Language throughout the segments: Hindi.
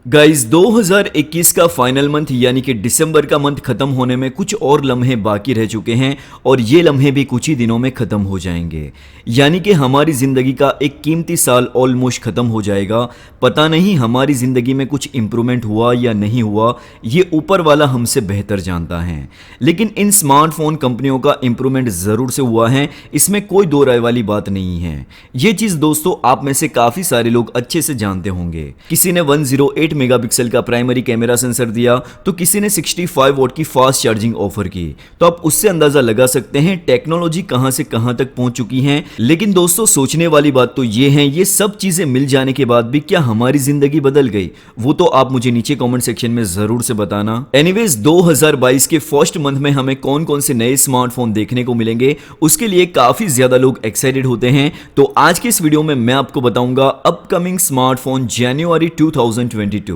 गाइस 2021 का फाइनल मंथ यानी कि दिसंबर का मंथ खत्म होने में कुछ और लम्हे बाकी रह चुके हैं और ये लम्हे भी कुछ ही दिनों में खत्म हो जाएंगे। यानी कि हमारी ज़िंदगी का एक कीमती साल ऑलमोस्ट खत्म हो जाएगा। पता नहीं हमारी ज़िंदगी में कुछ इम्प्रूवमेंट हुआ या नहीं हुआ, ये ऊपर वाला हमसे बेहतर जानता है। लेकिन इन स्मार्टफोन कंपनियों का इम्प्रूवमेंट ज़रूर से हुआ है, इसमें कोई दो राय वाली बात नहीं है। ये चीज़ दोस्तों आप में से काफ़ी सारे लोग अच्छे से जानते होंगे। किसी ने 108 मेगापिक्सल का प्राइमरी कैमरा सेंसर दिया तो किसी ने 65 वॉट की फास्ट चार्जिंग ऑफर की। तो आप उससे अंदाजा लगा सकते हैं टेक्नोलॉजी कहां से कहां तक पहुंच चुकी है। लेकिन दोस्तों सोचने वाली बात तो ये है, ये सब चीजें मिल जाने के बाद भी क्या हमारी जिंदगी बदल गई? वो तो आप मुझे नीचे कमेंट सेक्शन में जरूर से बताना। एनीवेज 2022 के फर्स्ट मंथ में हमें कौन कौन से नए स्मार्टफोन देखने को मिलेंगे, उसके लिए काफी ज्यादा लोग एक्साइटेड होते हैं। तो आज के इस वीडियो में मैं आपको बताऊंगा अपकमिंग स्मार्टफोन जनवरी 2022।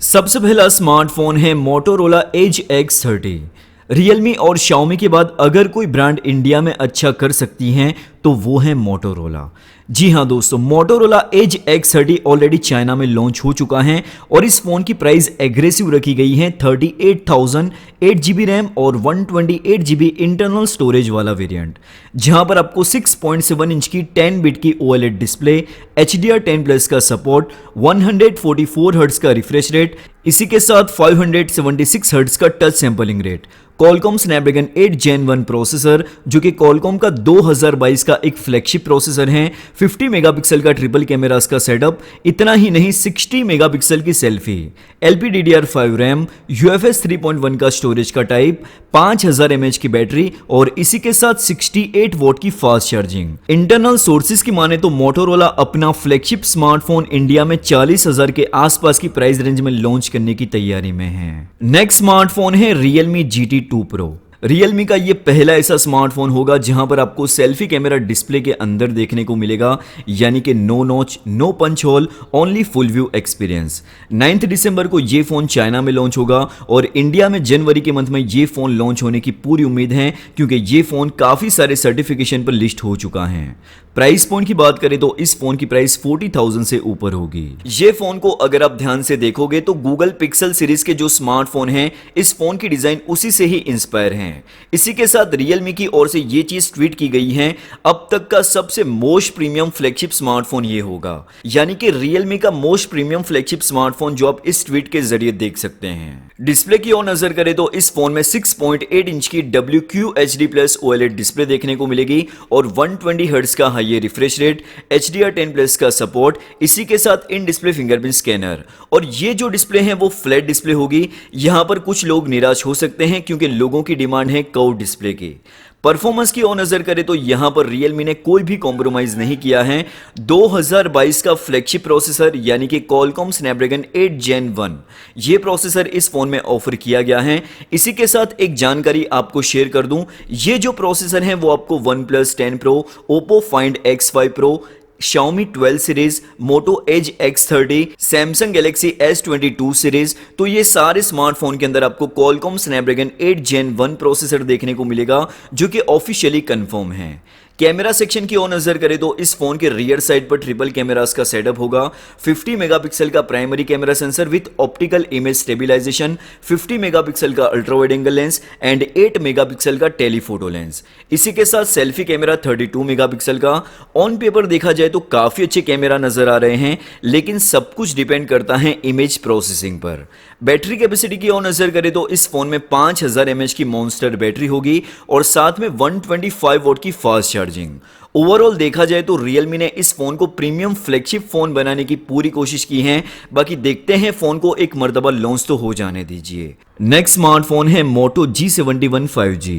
सबसे पहला स्मार्टफोन है मोटोरोला एज X30। रियलमी और शाओमी के बाद अगर कोई ब्रांड इंडिया में अच्छा कर सकती हैं तो वो है मोटोरोला। जी हाँ दोस्तों, Motorola Edge X30 already China में लॉन्च हो चुका है और इस फोन की प्राइस एग्रेसिव रखी गई है 38,000, 8GB रैम और 128GB इंटरनल स्टोरेज वाला वेरिएंट, जहां पर आपको 6.7 इंच की 10 बिट की OLED डिस्प्ले, HDR10+ का सपोर्ट, 144 हर्ट्ज का रिफ्रेश रेट, इसी के साथ 576 हर्ट्ज का touch sampling rate, Qualcomm Snapdragon 8 Gen 1 processor जो कि Qualcomm का 2022 का एक फ्लैगशिप प्रोसेसर है, 50 मेगापिक्सल का ट्रिपल कैमरास का सेटअप, इतना ही नहीं 60 मेगापिक्सल की सेल्फी, LPDDR5 रैम, UFS 3.1 का स्टोरेज का टाइप, 5000 mAh की बैटरी और इसी के साथ 68 वॉट की फास्ट चार्जिंग। इंटरनल सोर्सेज की माने तो मोटोरोला अपना फ्लैगशिप स्मार्टफोन इंडिया में 40,000 के आसपास की प्राइस रेंज में लॉन्च करने की तैयारी में है। नेक्स्ट स्मार्टफोन है Realme GT2 Pro। रियलमी का ये पहला ऐसा स्मार्टफोन होगा जहां पर आपको सेल्फी कैमरा डिस्प्ले के अंदर देखने को मिलेगा, यानी कि no notch, no punch hole, only full view experience. 9 दिसंबर को ये फोन चाइना में लॉन्च होगा और इंडिया में जनवरी के मंथ में ये फोन लॉन्च होने की पूरी उम्मीद है, क्योंकि ये फोन काफी सारे सर्टिफिकेशन पर लिस्ट हो चुका है। प्राइस पॉइंट की बात करें तो इस फोन की प्राइस 40,000 से ऊपर होगी। ये फोन को अगर आप ध्यान से देखोगे तो गूगल पिक्सल सीरीज के जो स्मार्टफोन हैं, इस फोन की डिजाइन उसी से ही इंस्पायर है। इसी के साथ रियलमी की ओर से ये चीज ट्वीट की गई है, अब तक का सबसे मोस्ट प्रीमियम फ्लैगशिप स्मार्टफोन ये होगा, यानी कि रियलमी का मोस्ट प्रीमियम फ्लैगशिप स्मार्टफोन जो आप इस ट्वीट के जरिए देख सकते हैं। डिस्प्ले की ओर नजर करें तो इस फोन में 6.8 इंच की WQHD+ OLED डिस्प्ले देखने को मिलेगी और 120 हर्ट्ज का हाई रिफ्रेश रेट, HDR10+ का सपोर्ट, इसी के साथ इन डिस्प्ले फिंगरप्रिंट स्कैनर। और ये जो डिस्प्ले है वो फ्लैट डिस्प्ले होगी। यहां पर कुछ लोग निराश हो सकते हैं क्योंकि लोगों की डिमांड है कर्व डिस्प्ले की। परफॉर्मेंस की ओर नजर करें तो यहां पर रियलमी ने कोई भी कॉम्प्रोमाइज नहीं किया है। 2022 का फ्लैगशिप प्रोसेसर यानी कि Qualcomm Snapdragon 8 Gen 1 ये प्रोसेसर इस फोन में ऑफर किया गया है। इसी के साथ एक जानकारी आपको शेयर कर दूं, ये जो प्रोसेसर है वो आपको OnePlus 10 Pro, Oppo Find X5 Pro, Xiaomi 12 series, Moto Edge X30, Samsung Galaxy S22 series, तो ये सारे स्मार्टफोन के अंदर आपको Qualcomm Snapdragon 8 Gen 1 प्रोसेसर देखने को मिलेगा, जो कि ऑफिशियली कंफर्म है। कैमरा सेक्शन की ओर नजर करें तो इस फोन के रियर साइड पर ट्रिपल कैमरास का सेटअप होगा। 50 मेगापिक्सल का primary camera sensor with optical image stabilisation, 50 megapixel का ultra wide angle lens and 8 megapixel का टेलीफोटो लेंस। इसी के साथ सेल्फी कैमरा 32 मेगापिक्सल का। ऑन पेपर देखा जाए तो काफी अच्छे कैमरा नजर आ रहे हैं, लेकिन सब कुछ डिपेंड करता है इमेज प्रोसेसिंग पर। बैटरी कैपेसिटी की ओर नजर करें तो इस फोन में 5000 mAh की मॉन्स्टर बैटरी होगी और साथ में 125 वॉट की फास्ट चार्जिंग। ओवरऑल देखा जाए तो रियलमी ने इस फोन को प्रीमियम फ्लैगशिप फोन बनाने की पूरी कोशिश की है। बाकी देखते हैं, फोन को एक मर्तबा लॉन्च तो हो जाने दीजिए। नेक्स्ट स्मार्टफोन है Moto G71 5G।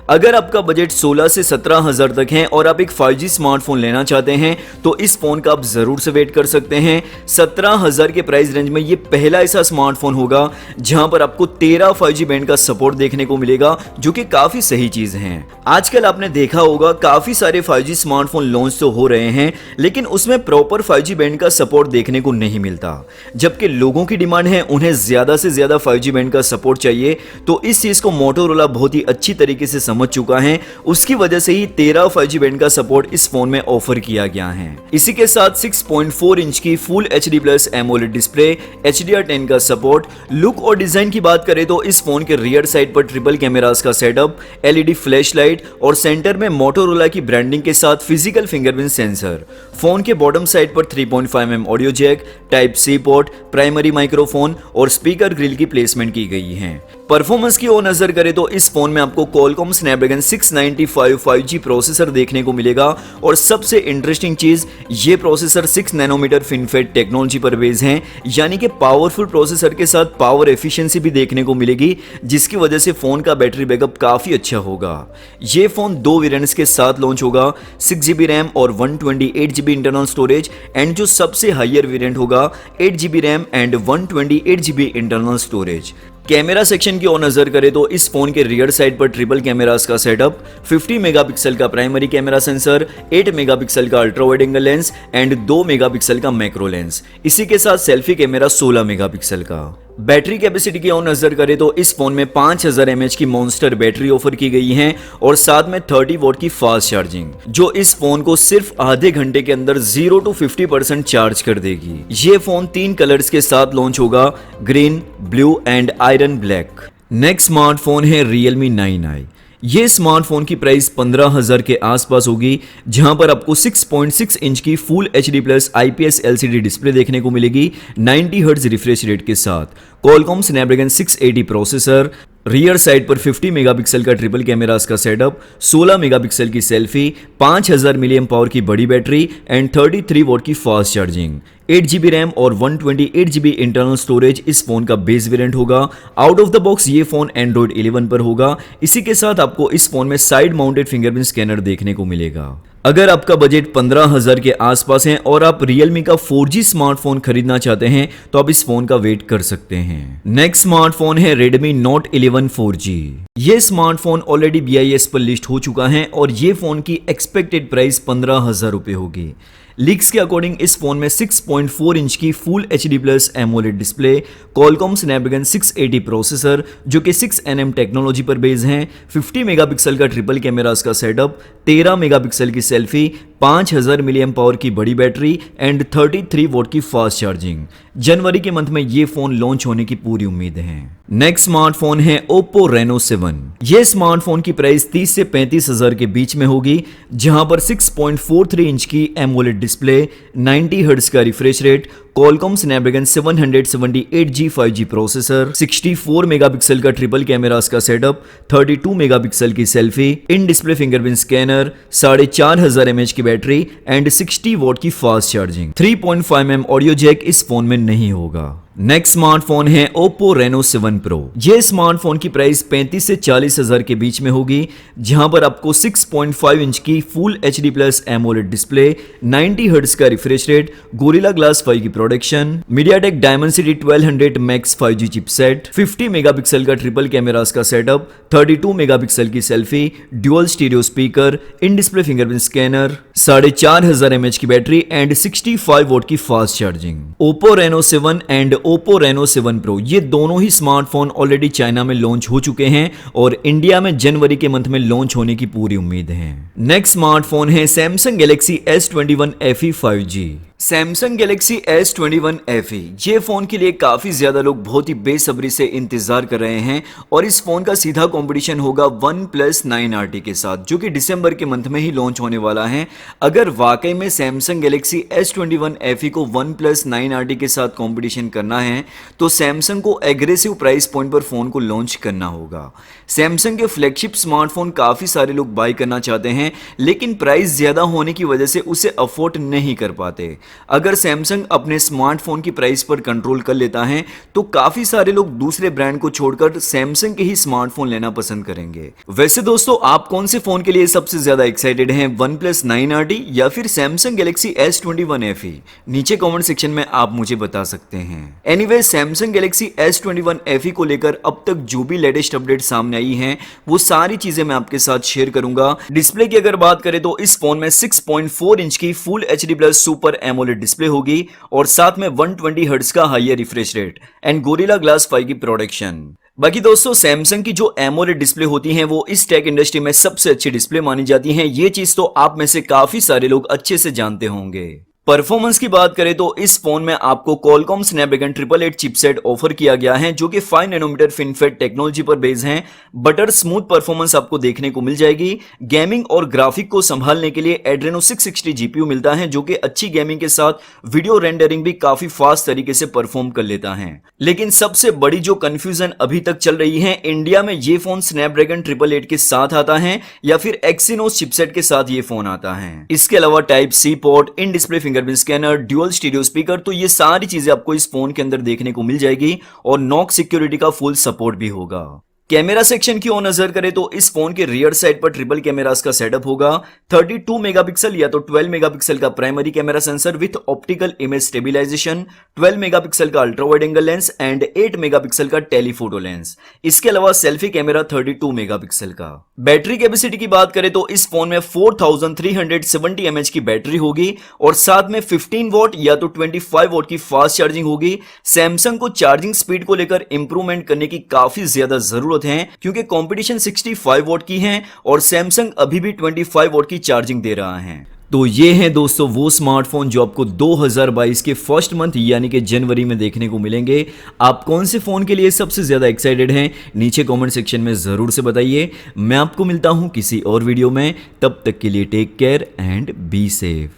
अगर आपका बजट 16 से 17,000 तक है और आप एक 5G स्मार्टफोन लेना चाहते हैं तो इस फोन का आप जरूर से वेट कर सकते हैं। 17,000 के प्राइस रेंज में ये पहला ऐसा स्मार्टफोन होगा जहां पर आपको 13 5G बैंड का सपोर्ट देखने को मिलेगा, जो कि काफी सही चीज है। आजकल आपने देखा होगा काफी सारे 5G स्मार्टफोन लॉन्च तो हो रहे हैं, लेकिन उसमें प्रॉपर 5G बैंड का सपोर्ट देखने को नहीं मिलता। जबकि लोगों की डिमांड है उन्हें ज्यादा से ज्यादा 5G बैंड का सपोर्ट चाहिए, तो इस चीज को मोटोरोला बहुत ही अच्छी तरीके से समझ चुका है। उसकी वजह से ही 13 5G बैंड का सपोर्ट इस फोन में ऑफर किया गया है। इसी के साथ 6.4 इंच की full HD plus AMOLED display, HDR10 का सपोर्ट। लुक और डिजाइन की बात करें तो इस फोन के रियर साइड पर ट्रिपल कैमरास का सेटअप, LED फ्लैश लाइट और सेंटर में मोटोरोला की ब्रांडिंग के साथ फिजिकल फिंगरप्रिंट सेंसर। फोन के बॉटम साइड पर 3.5mm audio jack, type C port, primary microphone और स्पीकर ग्रिल की प्लेसमेंट की गई है। परफॉर्मेंस की ओर नजर करें तो इस फोन में आपको Qualcomm Snapdragon 695 5G प्रोसेसर देखने को मिलेगा और सबसे इंटरेस्टिंग चीज, ये प्रोसेसर 6 नैनोमीटर FinFET टेक्नोलॉजी पर बेस्ड है, यानी कि पावरफुल प्रोसेसर के साथ पावर एफिशिएंसी भी देखने को मिलेगी, जिसकी वजह से फोन का बैटरी बैकअप काफी अच्छा होगा। ये फोन 2 वेरिएंट्स के साथ लॉन्च होगा, 6GB रैम और 128GB इंटरनल स्टोरेज, एंड जो सबसे हायर वेरिएंट होगा 8GB RAM and 128GB internal storage. Camera section की ओर नजर करें तो इस फोन के रियर साइड पर ट्रिपल कैमरास का सेटअप, 50 मेगापिक्सल का प्राइमरी कैमरा सेंसर, 8 मेगापिक्सल का ultra wide angle lens and 2 megapixel का मैक्रो लेंस। इसी के साथ सेल्फी कैमरा 16 मेगापिक्सल का। बैटरी कैपेसिटी की ओर नजर करें तो इस फोन में 5000 mAh की मॉन्स्टर बैटरी ऑफर की गई है और साथ में 30 वॉट की फास्ट चार्जिंग, जो इस फोन को सिर्फ आधे घंटे के अंदर 0 to 50% चार्ज कर देगी। ये फोन 3 कलर्स के साथ लॉन्च होगा, green, blue and iron black. Next smartphone है Realme 9i। ये स्मार्टफोन की प्राइस 15,000 के आसपास होगी, जहां पर आपको 6.6 इंच की full HD plus IPS LCD display देखने को मिलेगी 90 हर्ट्ज रिफ्रेश रेट के साथ। Qualcomm Snapdragon 680 processor, rear side पर 50 मेगापिक्सल का ट्रिपल कैमरास का सेटअप, 16 मेगापिक्सल की सेल्फी, 5000 mAh पावर की बड़ी बैटरी एंड 33 वॉट की फास्ट चार्जिंग। 8GB रैम और 128GB इंटरनल स्टोरेज इस फोन का बेस वेरिएंट होगा। आउट ऑफ द बॉक्स ये फोन Android 11 पर होगा। इसी के साथ आपको इस फोन में साइड माउंटेड फिंगरप्रिंट स्कैनर देखने को मिलेगा। अगर आपका बजट 15,000 के आसपास है और आप Realme का 4G स्मार्टफोन खरीदना चाहते हैं तो आप इस फोन का वेट कर सकते हैं। नेक्स्ट स्मार्टफोन है Redmi Note 11 4G। ये स्मार्टफोन ऑलरेडी BIS पर लिस्ट हो चुका है और ये फोन की एक्सपेक्टेड प्राइस 15,000 रुपए होगी। लीक्स के अकॉर्डिंग इस फोन में 6.4 इंच की full HD plus AMOLED display, Qualcomm Snapdragon 680 processor जो कि 6nm टेक्नोलॉजी पर बेस्ड है, 50 मेगापिक्सल का ट्रिपल कैमरास का सेटअप, 13 मेगापिक्सल की सेल्फी, 5000 mAh पावर की बड़ी बैटरी एंड 33 वॉट की फास्ट चार्जिंग। जनवरी के मंथ में ये फोन लॉन्च होने की पूरी उम्मीद है। नेक्स्ट स्मार्टफोन है Oppo Reno 7। ये स्मार्टफोन की प्राइस 30 से 35,000 के बीच में होगी, जहां पर 6.43 इंच की एमोलेड डिस्प्ले, 90 हर्ट्ज का refresh rate, Qualcomm Snapdragon 778G 5G processor, 64 megapixel का ट्रिपल कैमरास का सेटअप, 32 मेगापिक्सल की selfie, in display fingerprint scanner, 4500 mAh की बैटरी एंड 60 वॉट की fast charging. 3.5mm audio jack इस फोन में नहीं होगा। नेक्स्ट स्मार्टफोन है Oppo Reno 7 Pro। ये स्मार्टफोन की प्राइस 35 से 40,000 के बीच में होगी, जहां पर आपको 6.5 इंच की full HD plus AMOLED display, 90 hertz का रिफ्रेश रेट, गोरिल्ला ग्लास 5 की production, MediaTek Dimensity 1200 Max 5G chipset, 50 megapixel का ट्रिपल कैमरास का सेटअप, 32 मेगापिक्सल की सेल्फी, ड्यूअल स्टीरियो स्पीकर, इन डिस्प्ले फिंगरप्रिंट स्कैनर, 4500 mAh की बैटरी एंड 65 वॉट की fast charging. Oppo Reno 7 and Oppo Reno 7 Pro ये दोनों ही स्मार्टफोन ऑलरेडी चाइना में लॉन्च हो चुके हैं और इंडिया में जनवरी के मंथ में लॉन्च होने की पूरी उम्मीद है। नेक्स्ट स्मार्टफोन है Samsung Galaxy S21 FE 5G। Samsung Galaxy S21 FE ये फोन के लिए काफी ज्यादा लोग बहुत ही बेसब्री से इंतजार कर रहे हैं और इस फोन का सीधा कंपटीशन होगा OnePlus 9RT के साथ, जो कि दिसंबर के मंथ में ही लॉन्च होने वाला है। अगर वाकई में Samsung Galaxy S21 FE को OnePlus 9RT के साथ कंपटीशन करना है तो Samsung को एग्रेसिव प्राइस पॉइंट पर फोन को लॉन्च करना होगा। Samsung के फ्लैगशिप स्मार्टफोन काफी सारे लोग बाय करना चाहते हैं, लेकिन प्राइस ज्यादा होने की वजह से उसे अफोर्ड नहीं कर पाते। अगर सैमसंग अपने स्मार्टफोन की प्राइस पर कंट्रोल कर लेता है तो काफी सारे लोग दूसरे ब्रांड को छोड़कर सैमसंग के ही स्मार्टफोन लेना पसंद करेंगे। वैसे दोस्तों, आप कौन से फोन के लिए सबसे ज्यादा एक्साइटेड हैं, OnePlus 9RT या फिर सैमसंग गैलेक्सी S21 FE? नीचे कमेंट सेक्शन में आप मुझे बता सकते हैं। Anyway, Samsung Galaxy S21 FE को लेकर अब तक जो भी लेटेस्ट अपडेट सामने आई हैं वो सारी चीजें मैं आपके साथ शेयर करूंगा। डिस्प्ले की अगर बात करें तो इस फोन में 6.4 इंच की full HD+ super AMOLED display होगी और साथ में 120 हर्ट्ज का higher refresh rate and Gorilla Glass 5 की प्रोटेक्शन। बाकी दोस्तों, सैमसंग की जो एमोलेड डिस्प्ले होती हैं वो इस टेक इंडस्ट्री में सबसे अच्छी डिस्प्ले मानी जाती हैं। ये चीज तो आप में से काफी सारे लोग अच्छे से जानते होंगे। परफॉर्मेंस की बात करें तो इस फोन में आपको Qualcomm Snapdragon 888 चिपसेट ऑफर किया गया है जो कि 5 नैनोमीटर FinFET टेक्नोलॉजी पर बेस है। बटर स्मूथ परफॉर्मेंस आपको देखने को मिल जाएगी। गेमिंग और ग्राफिक को संभालने के लिए Adreno 660 GPU मिलता है जो कि अच्छी गेमिंग के साथ वीडियो रेंडरिंग भी काफी फास्ट तरीके से परफॉर्म कर लेता है। लेकिन सबसे बड़ी जो कंफ्यूजन अभी तक चल रही है, इंडिया में ये फोन Snapdragon 888 के साथ आता है या फिर Exynos चिपसेट के साथ ये फोन आता है। इसके अलावा Type-C पोर्ट, इन display fingerprint scanner, dual stereo speaker, तो ये सारी चीजें आपको इस फोन के अंदर देखने को मिल जाएगी और नॉक सिक्योरिटी का फुल सपोर्ट भी होगा। कैमरा सेक्शन की ओर नजर करें तो इस फोन के रियर साइड पर ट्रिपल कैमरास का सेटअप होगा। 32 मेगापिक्सल या तो 12 मेगापिक्सल का primary camera sensor with optical image stabilisation, 12 megapixel का ultra wide angle lens and 8 megapixel का टेलीफोटो लेंस। इसके अलावा सेल्फी कैमरा 32 मेगापिक्सल का। बैटरी कैपेसिटी की बात करें तो इस फोन में 4370 mAh की बैटरी होगी और साथ में 15 वॉट या तो 25 वॉट की फास्ट चार्जिंग होगी। सैमसंग को चार्जिंग स्पीड को लेकर इंप्रूवमेंट करने की काफी ज्यादा जरूरत है क्योंकि कंपटीशन 65 वॉट की है और सैमसंग अभी भी 25 वॉट की चार्जिंग दे रहा है। तो ये हैं दोस्तों वो स्मार्टफोन जो आपको 2022 के फर्स्ट मंथ यानी कि जनवरी में देखने को मिलेंगे। आप कौन से फोन के लिए सबसे ज्यादा एक्साइटेड हैं, नीचे कमेंट सेक्शन में जरूर से बताइए। मैं आपको मिलता हूं किसी और वीडियो में, तब तक के लिए take care and be safe.